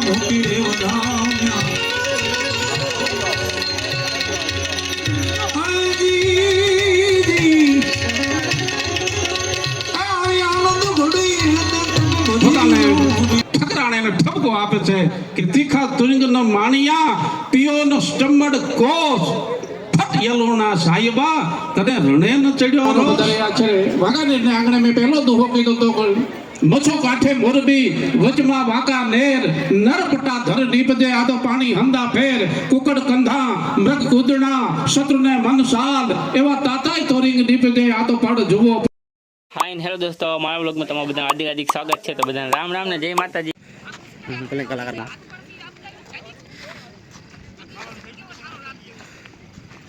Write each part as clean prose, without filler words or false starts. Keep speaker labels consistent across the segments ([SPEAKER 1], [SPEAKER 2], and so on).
[SPEAKER 1] મૂકી રે વધાવ્યા ઠપકો આપે છે કે તીખા તુંગ નો માણિયા પિયો નો સ્ટમડ કોસ ફટ યલોણા સાહેબા તને રણે ન ચડ્યો
[SPEAKER 2] બદલ્યા છે વાગાને આંગણે મેં પહેલો દુહો કીધો તો
[SPEAKER 1] મછો કાંઠે મોરબી વચમાં વાકા નેર નરપટા ધર નીપજે આ તો પાણી હંદા ફેર કુકડ કંધા મૃગ કુદણા શત્રુને મન સાલ એવા તાતાય તોરિંગ નીપજે આ તો પડ જુઓ.
[SPEAKER 3] હાય હેલો દોસ્તો, મારા બ્લોગમાં તમારું બધાનું હાર્દિક હાર્દિક સ્વાગત છે. તો બધાને રામ રામ ને જય માતાજી. કલાકારના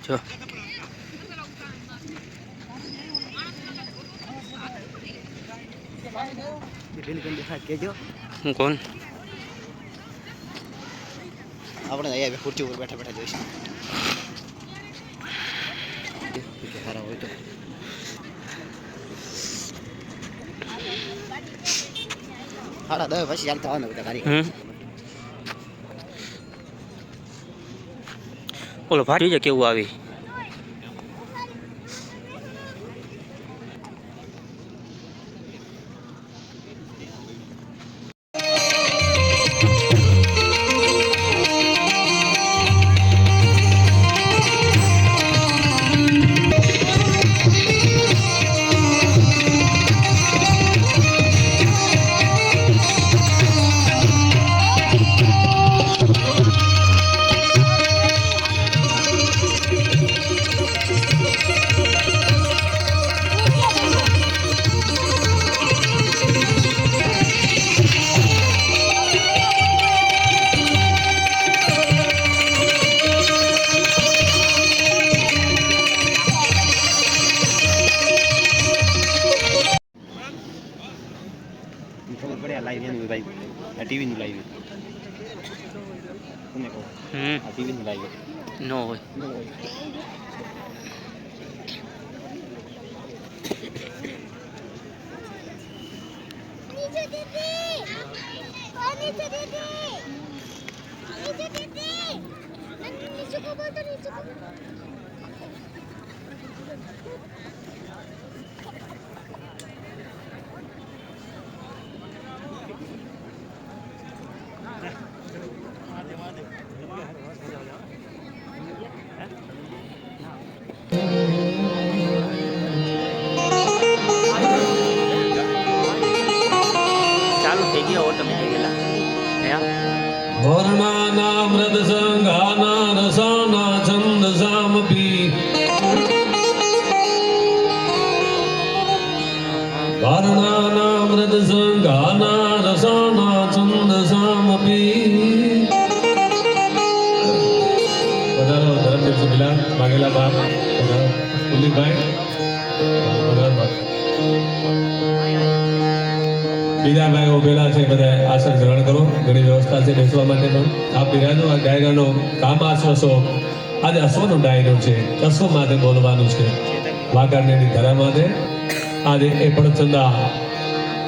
[SPEAKER 3] જો હું કોણ
[SPEAKER 4] આપણે અહીંયા ખુરશી ઉપર બેઠા બેઠા જોઈશું સારા હોય તો સાડા 10 પછી ચાલતા આવવાનું બધા ગાડી
[SPEAKER 3] ઓલો ફાટી જાય કેવું આવી
[SPEAKER 4] ટીવી નું લાઈવ તમે કહો ટીવી નું લાઈવ
[SPEAKER 3] નો હોય ચાલુ થઈ ગયો ઓટોમેટિક
[SPEAKER 1] વર્ણાના મૃદ સંઘાના રસાના છંદ સામપી વર્ણાના મૃદ સંઘાના રસાના છંદ સામપી. વધારો ધરમદેવજી મિલાન માગેલા બાપ કુલદીપભાઈ બીજા ભાઈ ઉભેલા છે બધા આસન ગ્રહણ કરો. ઘણી વ્યવસ્થા છે બેસવા માટે પણ આપ બિરાજો. આ ડાયરાનો કામ આશ્વસો આજે અશ્વનો ડાયરો છે. અશ્વ માટે બોલવાનું છે. વાઘાણીની ધરા માટે આજે એ પડચંદા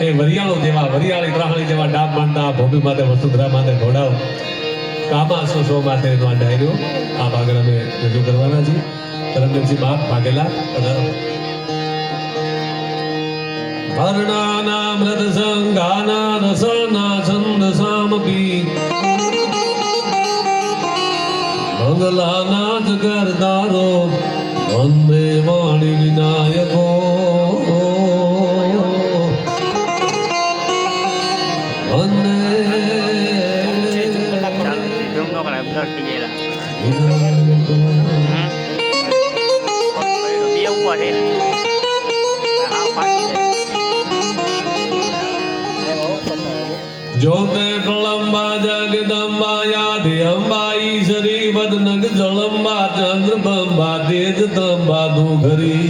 [SPEAKER 1] એ વરિયાળો જેવા વરિયાળી ગ્રહણી જેવા ડાબ માંડતા ભૂમિ માટે વસુંધરા માટે ઘોડાઓ કામ આશ્વસો માટેનો આ ડાયરો આ આગળ અમે રજૂ કરવાના છીએ. ધરમદેવજી બાપ ભાગેલા વર્ણાના મૃદ સંઘાના રસાના છંદ સામપી મંગલાના જગરદારો વંદે વાણી વિનાયકો વંદે ज्योते प्रलंबा जगदम्बा यादि अंबा ईश्वरी वदनग जलंबा चंद्रबंबा तेज तंबा दुघरी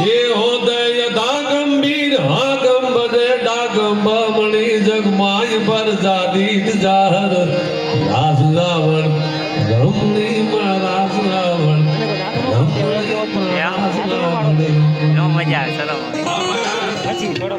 [SPEAKER 1] ये होते यथा गंभीर हाँ गंबदे डागंबा मणि जगमाय पर जादीत जाहर रास रावण रमणी महाराज रावण
[SPEAKER 3] નો મજા ચલો પછી થોડો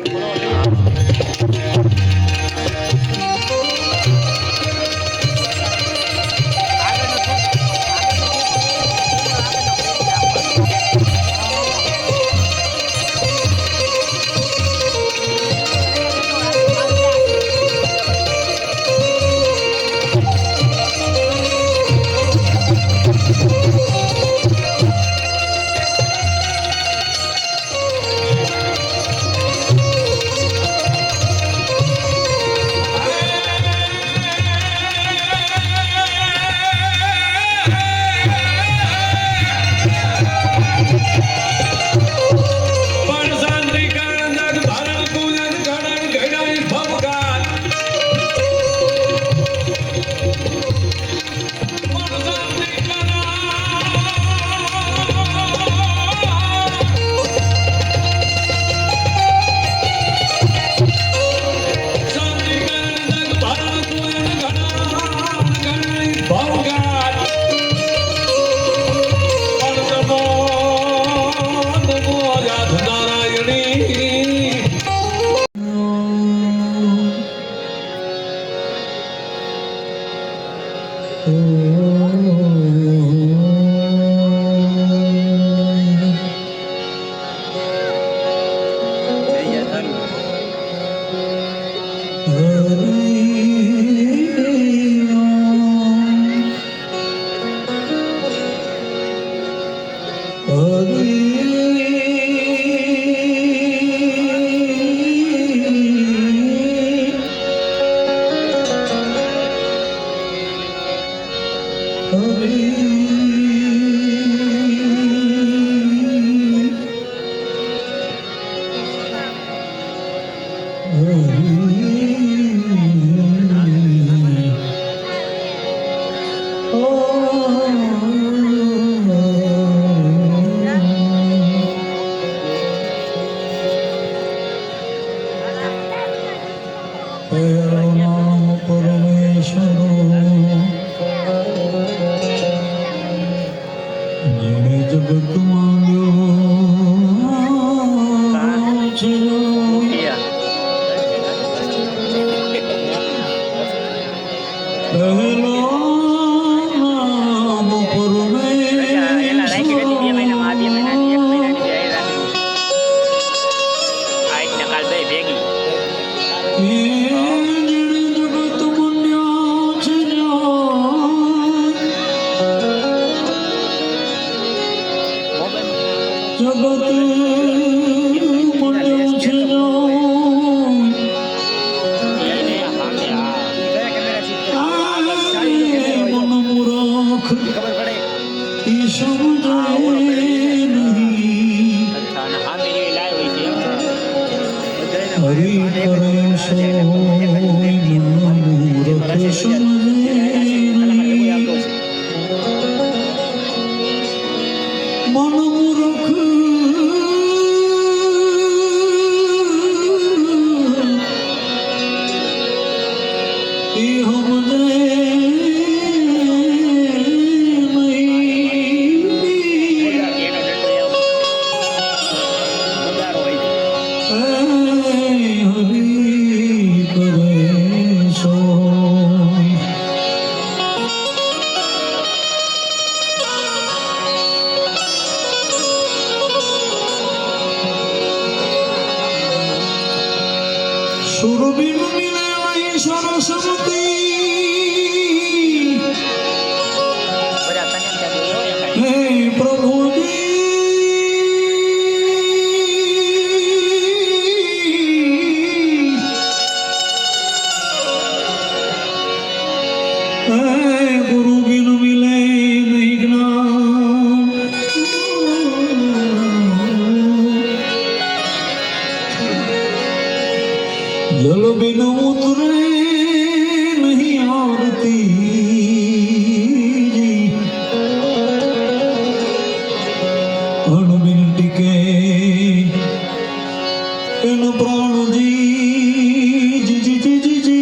[SPEAKER 3] એલા રાખી હતી 2 મહિનામાં, આ 2 મહિનાની 1 મહિનાની બે રાખી આજ ને કાલ બે ભેગી
[SPEAKER 5] जल बिन उतरे नहीं आरती अण बिन टिके इन प्राण जी जी जी जी जी जी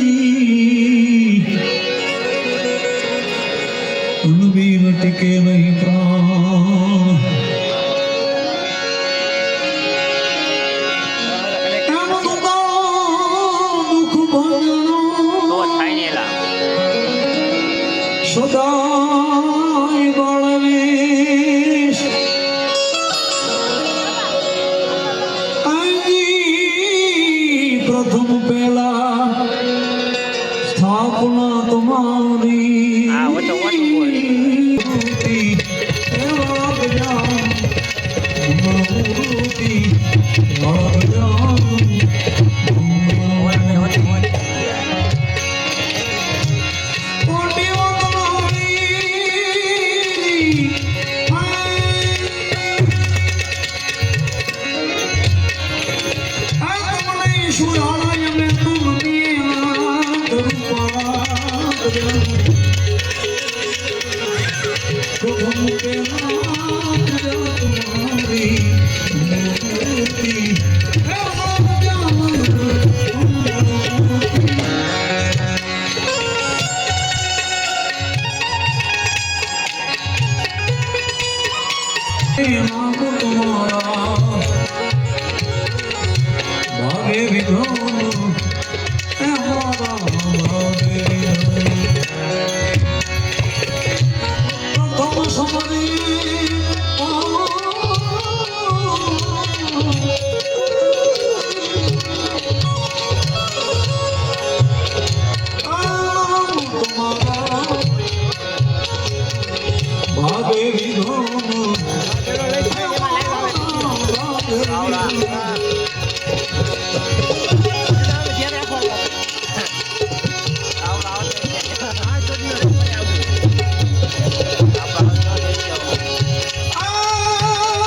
[SPEAKER 5] जी अण बिन टिके नहीं प्राण સદાય બાળવેશ પ્રથમ પહેલા સ્થાપના તમારી भागे विधो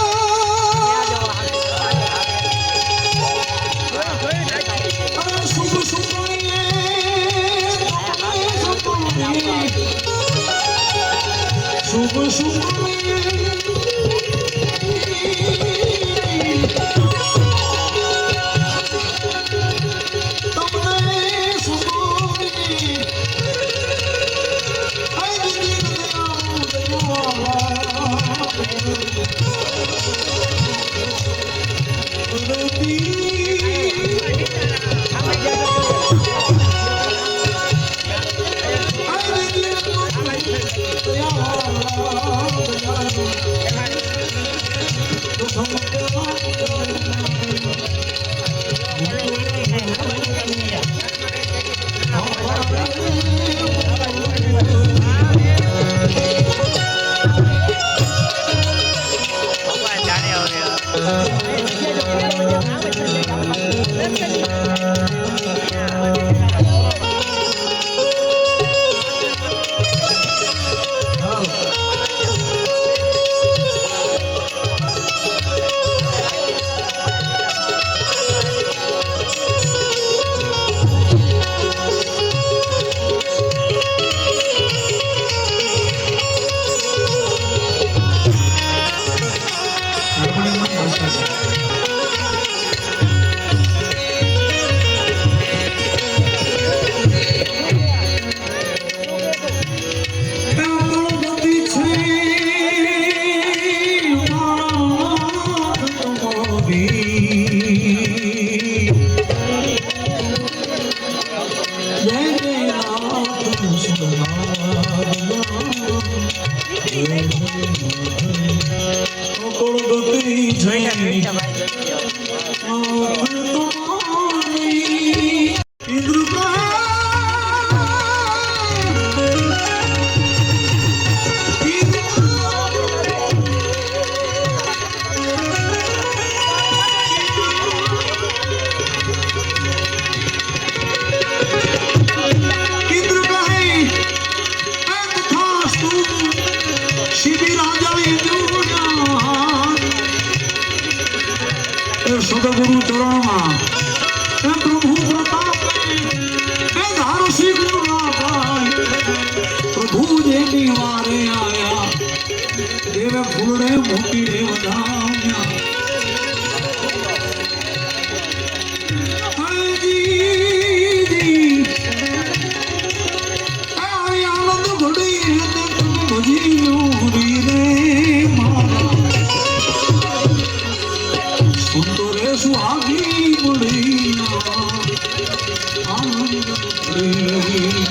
[SPEAKER 5] મોહડી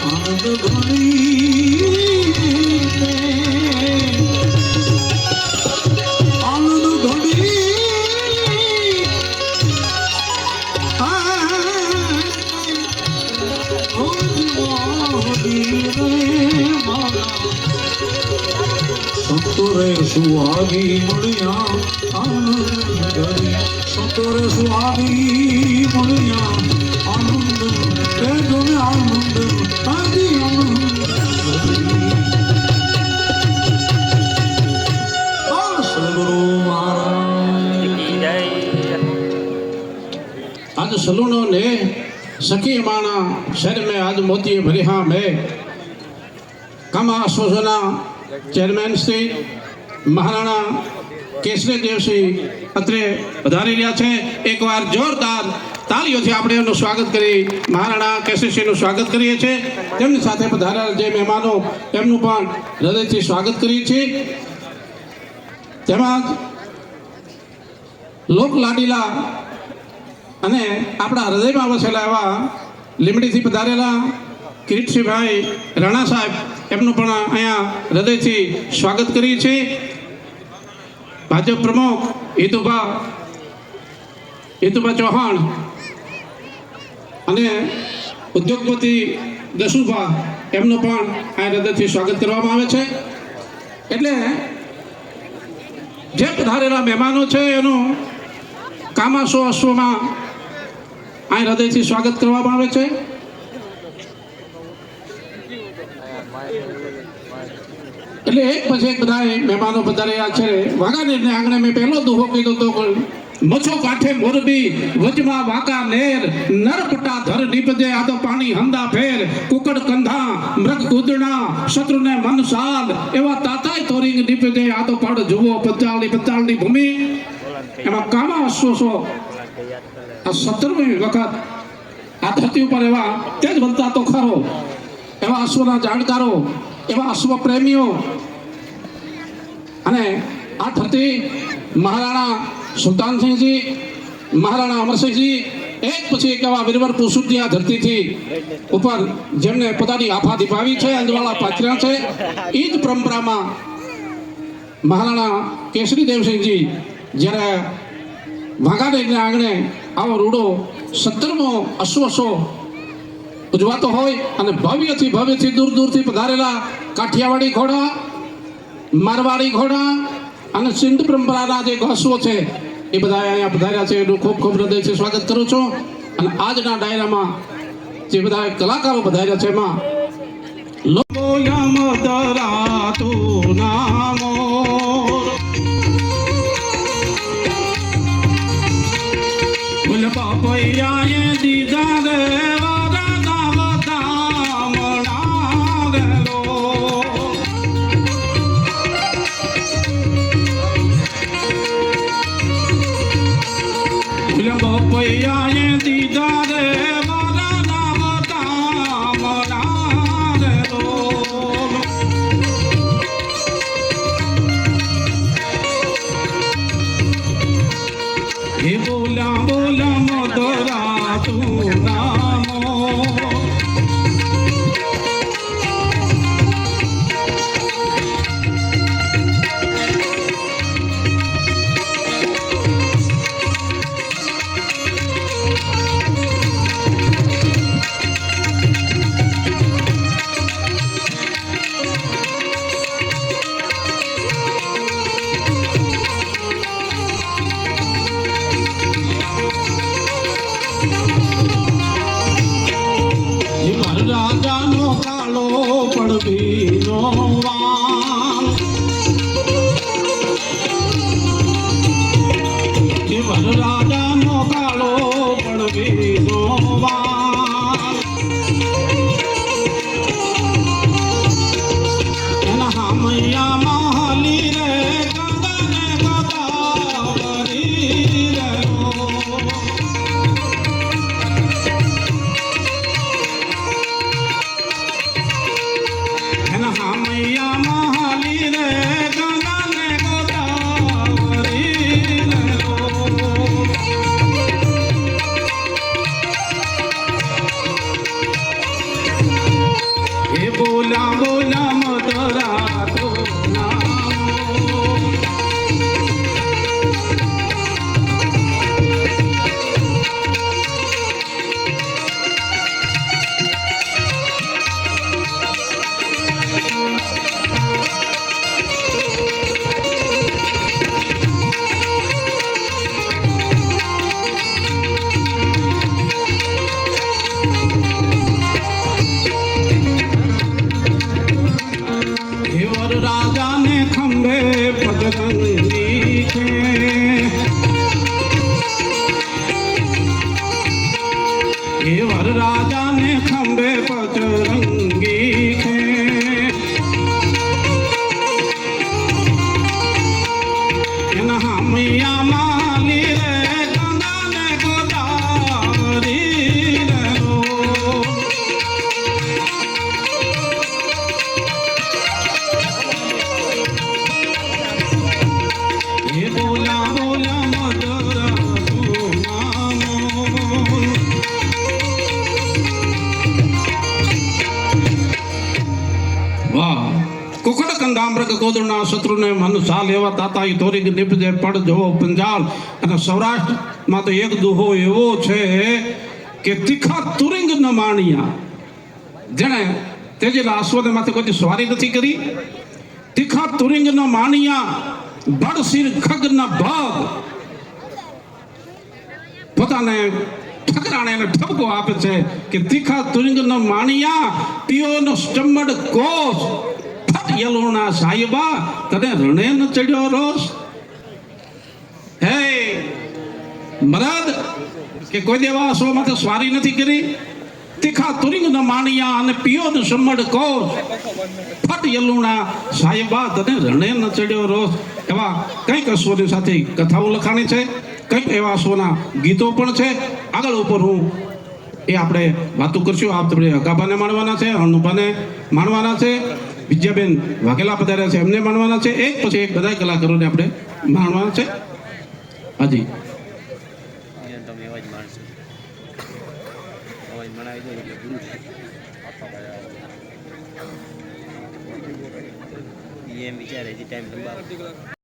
[SPEAKER 5] આનંદ ધણી આનંદ ધણી સંતોરે સુહાગી મળ્યા આનંદ ધણી સંતોરે સુહાગી મળ્યા આનંદ બેઠોને આનંદ આજી આનંદ સદગુરુ મહારાજ
[SPEAKER 2] आज सलूनों ने सखी माना शहर में आज मोती भरी हाँ में कमा आश्वासना चेयरमैन श्री महाराणा કેસરી દેવસિંહ અત્રે વધારી રહ્યા છે. એકવાર જોરદાર તાળીઓથી આપણે એમનું સ્વાગત કરી મહારાણા કેસરીસિંહનું સ્વાગત કરીએ છીએ. તેમની સાથે પધારેલા જે મહેમાનો એમનું પણ હૃદયથી સ્વાગત કરીએ છીએ. તેમજ લોકલાડીલા અને આપણા હૃદયમાં વસેલા એવા લીમડીથી પધારેલા કિરીટસિંહભાઈ રાણા સાહેબ એમનું પણ અહીંયા હૃદયથી સ્વાગત કરીએ છીએ. ભાજપ પ્રમુખ હિતુભા ચૌહાણ અને ઉદ્યોગપતિ દસુભા એમનું પણ આ હૃદયથી સ્વાગત કરવામાં આવે છે. એટલે જે પધારેલા મહેમાનો છે એનું કામાસો અશ્વમાં આ હૃદયથી સ્વાગત કરવામાં આવે છે. એટલે એક પછી એક બધા મહેમાનો પધાર્યા છે. વાઘાનેરને આંગણે મેં પહેલો દુહો કીધો તો મછો કાંઠે મોરબી વચમાં વાંકા નેર નરપટા ધર નીપજે આ તો પાણી હંદા ફેર કુકડ કંધા મૃગ કૂદણા શત્રુને મન સાલ એવા તાતાય તોરિંગ નીપજે આ તો પડ જુઓ પચાળની ભૂમિ એમાં કામા અશ્વસો આ 17મી વખત આ ધરતી ઉપર એવા તેજ બનતા તો ખરો એવા અશ્વના જાણકારો એવા અશ્વ પ્રેમીઓ અને આ ધરતી મહારાણા સુલતાનસિંહજી મહારાણા અમરસિંહજી એક પછી એક એવા વીરવર પુરુષોથી આ ધરતીથી ઉપર જેમને પોતાની આફા દીપાવી છે અંજવાળા પાથર્યા છે. એ જ પરંપરામાં મહારાણા કેસરી દેવસિંહજી જ્યારે વાઘાનેરના આંગણે આવો રૂડો 17મો અશ્વસો ઉજવાતો હોય અને ભવ્યથી દૂરથી પધારેલા કાઠિયાવાડી ઘોડા મારવાડી ઘોડા અને સિંધ પરંપરાના જે અશ્વો છે એ બધા અહીંયા પધાર્યા છે. એનું ખૂબ હૃદયથી સ્વાગત કરું છું. અને આજના ડાયરામાં જે બધા કલાકારો પધાર્યા છે એમાં બોલ્યા બોલ્યા મધરા તો નામો હેવર રાજાને ખંભે પદરંગી છે હેવર રાજાને ખંભે પદરંગી છે એના હામિયા માલી રે કંદાને ગોદારી રે ये बोला बोला मधुरा तू नामो वाह कुकड़ कंदामृग गोदना शत्रुने मन सा लेवा ताताई तोरी निपजे पड़ જોવો પંજાલ અને સૌરાષ્ટ્રમાં તો એક દુહો એવો છે કે તીખા તુરિંગ ન માણિયા જેણે તેજેલા આશ્વને માથે કોઈ સવારી નથી કરી તીખા તુરિંગ ન માણિયા બળ સિર ખગ ન ભાગ પોતાને ઠકરાણે ને ઠપકો આપે છે કે તીખા તુરિંગ ન માણિયા પિયો નો સ્ટમડ કોસ ફટ યલોણા સાહેબા તને રણે ન ચડ્યો રોષ હે મરદ કે કોઈ દેવા અસો માથે સ્વારી નથી કરી તીખા તુરિંગ ન માણિયા અને પિયો નો સ્ટમડ કોસ ફટ યલુણા સાહેબા તને રણે ન ચડ્યો રોષ એવા કંઈક અશ્વની સાથે કથાઓ લખાણી છે કંઈક એવા અશ્વના ગીતો પણ છે આગળ ઉપર હું એ આપણે વાતો કરશું આપ આપણે હકાબાને માણવાના છે અનુભાને માણવાના છે વિદ્યાબેન વાઘેલા પધાર્યા છે એમને માણવાના છે એક પછી એક બધા કલાકારોને આપણે માણવાના છે હાજી
[SPEAKER 3] તમે અવાજ માણશો અવાજ મણાવી દો એટલે ગુરુ એમ વિચારે ટાઈમ લંબાવ